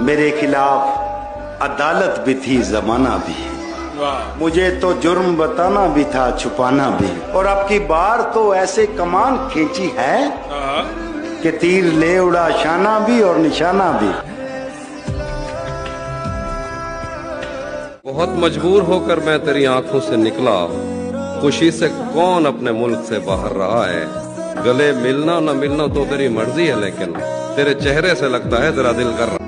میرے خلاف عدالت بھی تھی زمانہ بھی، مجھے تو جرم بتانا بھی تھا چھپانا بھی، اور اب کی بار تو ایسے کمان کھینچی ہے کہ تیر لے اڑا شانہ بھی اور نشانہ بھی۔ بہت مجبور ہو کر میں تیری آنکھوں سے نکلا، خوشی سے کون اپنے ملک سے باہر رہا ہے، گلے ملنا نہ ملنا تو تیری مرضی ہے، لیکن تیرے چہرے سے لگتا ہے تیرا دل کر رہا۔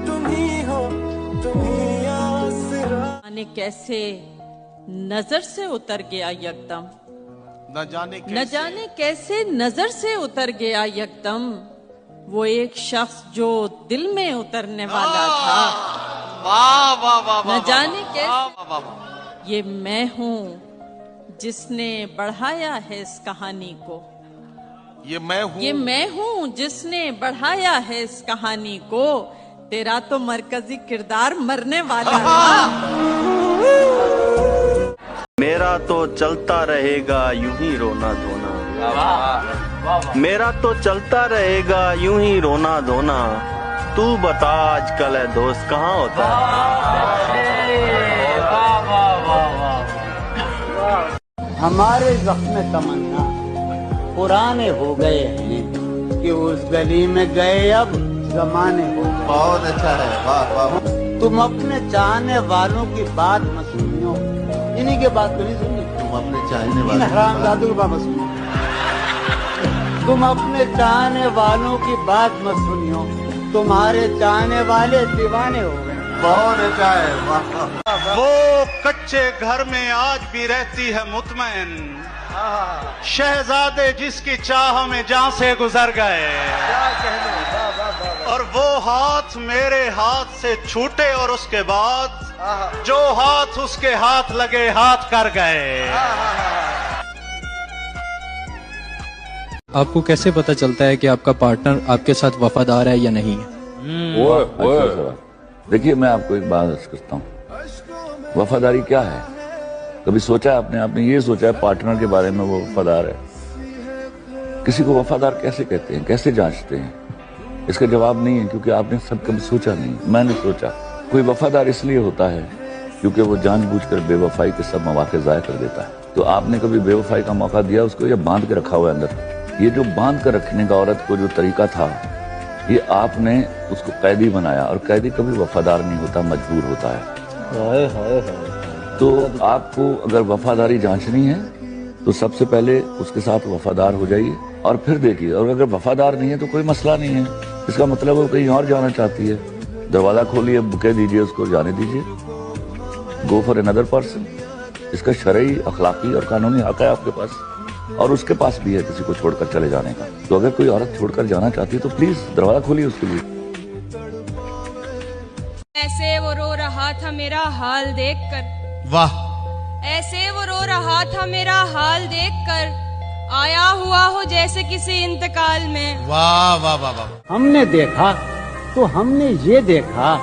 کیسے نظر سے اتر گیا یکدم، نہ جانے کیسے نظر سے اتر گیا یکدم، وہ ایک شخص جو دل میں اترنے والا تھا، نہ جانے کیسے یہ میں ہوں جس نے بڑھایا ہے اس کہانی کو، یہ میں ہوں جس نے بڑھایا ہے اس کہانی کو، تیرا تو مرکزی کردار مرنے والا تھا۔ میرا تو چلتا رہے گا یوں ہی رونا دھونا، میرا تو چلتا رہے گا یوں ہی رونا دھونا، تو بتا آج کل ہے دوست کہاں ہوتا ہے؟ ہمارے زخم تمنا پرانے ہو گئے ہیں کہ اس گلی میں گئے اب زمانے ہو گئے۔ بہت اچھا ہے، واہ واہ۔ تم اپنے چاہنے والوں کی بات مت سنو، انہی کے بات تو نہیں سنی، تم اپنے چاہنے والے حرام زادوں کی بات مت سنو، تم اپنے چاہنے والوں کی بات مت سنیو، تمہارے چاہنے والے دیوانے ہو گئے۔ بہت اچھا ہے، واہ۔ وہ کچے گھر میں آج بھی رہتی ہے مطمئن، شہزادے جس کی چاہ میں جان سے گزر گئے، اور وہ ہاتھ میرے ہاتھ سے چھوٹے اور اس کے بعد جو ہاتھ اس کے ہاتھ لگے ہاتھ کر گئے۔ آپ کو کیسے پتہ چلتا ہے کہ آپ کا پارٹنر آپ کے ساتھ وفادار ہے یا نہیں ہے؟ دیکھیے میں آپ کو ایک بات عرض کرتا ہوں، وفاداری کیا ہے؟ کبھی سوچا آپ نے یہ سوچا ہے پارٹنر کے بارے میں وہ وفادار ہے؟ کسی کو وفادار کیسے کہتے ہیں، کیسے جانچتے ہیں؟ اس کا جواب نہیں ہے، کیونکہ آپ نے سب کبھی سوچا نہیں، میں نے سوچا۔ کوئی وفادار اس لیے ہوتا ہے کیونکہ وہ جان بوجھ کر بے وفائی کے سب مواقع ضائع کر دیتا ہے۔ تو آپ نے کبھی بے وفائی کا موقع دیا اس کو، یا باندھ کے رکھا ہوا ہے اندر؟ یہ جو باندھ کر رکھنے کا عورت کو جو طریقہ تھا، یہ آپ نے اس کو قیدی بنایا، اور قیدی کبھی وفادار نہیں ہوتا، مجبور ہوتا ہے۔ تو آپ کو اگر وفاداری جانچنی ہے تو سب سے پہلے اس کے ساتھ وفادار ہو جائیے، اور پھر دیکھیے، اور اگر وفادار نہیں ہے تو کوئی مسئلہ نہیں ہے، اس کا مطلب وہ کہیں اور جانا چاہتی ہے، دروازہ کھولیے، کہہ دیجیے اس کو جانے دیجیے، گو فار اندر پرسن۔ اس کا شرعی، اخلاقی اور قانونی حق ہے آپ کے پاس، اور اس کے پاس بھی ہے کسی کو چھوڑ کر چلے جانے کا۔ تو اگر کوئی عورت چھوڑ کر جانا چاہتی ہے تو پلیز دروازہ کھولیے اس کے لیے۔ ایسے وہ رو رہا تھا میرا حال دیکھ کر، واہ، ایسے وہ رو رہا تھا میرا حال دیکھ کر، آیا ہوا ہو جیسے کسی انتقال میں۔ واہ واہ واہ واہ۔ ہم نے دیکھا تو ہم نے یہ دیکھا،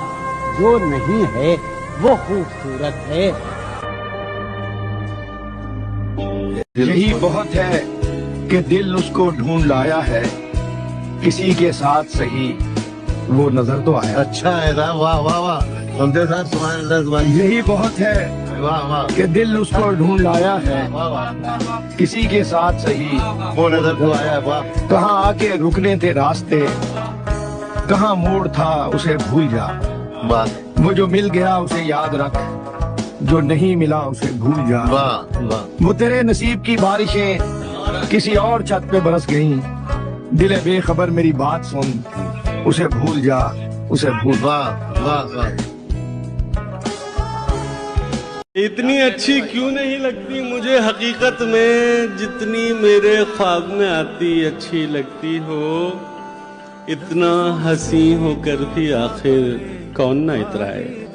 جو نہیں ہے وہ خوبصورت ہے۔ یہی بہت ہے کہ دل اس کو ڈھونڈ لایا ہے، کسی کے ساتھ صحیح وہ نظر تو آیا۔ اچھا ہے، واہ واہ واہ۔ سمجھے صاحب، سبحان اللہ سبحان اللہ۔ یہی بہت ہے واہ واہ کہ دل اس کو ڈھونڈ لایا ہے، واہ واہ، کسی کے ساتھ صحیح وہ نظر تو آیا، واہ۔ کہاں آ کے رکنے تھے راستے، کہاں موڑ تھا اسے بھول جا، واہ وہ جو مل گیا اسے یاد رکھ، جو نہیں ملا اسے بھول جا۔ واہ واہ۔ وہ تیرے نصیب کی بارشیں کسی اور چھت پہ برس گئیں، دل بے خبر میری بات سن، اسے بھول جا، اسے بھول۔ واہ واہ واہ۔ اتنی اچھی کیوں نہیں لگتی مجھے حقیقت میں، جتنی میرے خواب میں آتی اچھی لگتی ہو، اتنا حسین ہو کر بھی آخر کون نہ اترائے،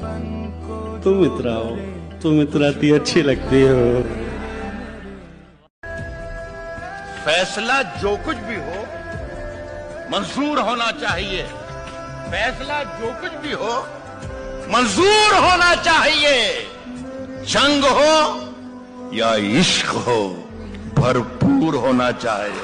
تم اتراؤ، تم اتراتی اچھی لگتی ہو۔ فیصلہ جو کچھ بھی ہو منظور ہونا چاہیے، فیصلہ جو کچھ بھی ہو منظور ہونا چاہیے، جنگ ہو یا عشق ہو بھرپور ہونا چاہیے۔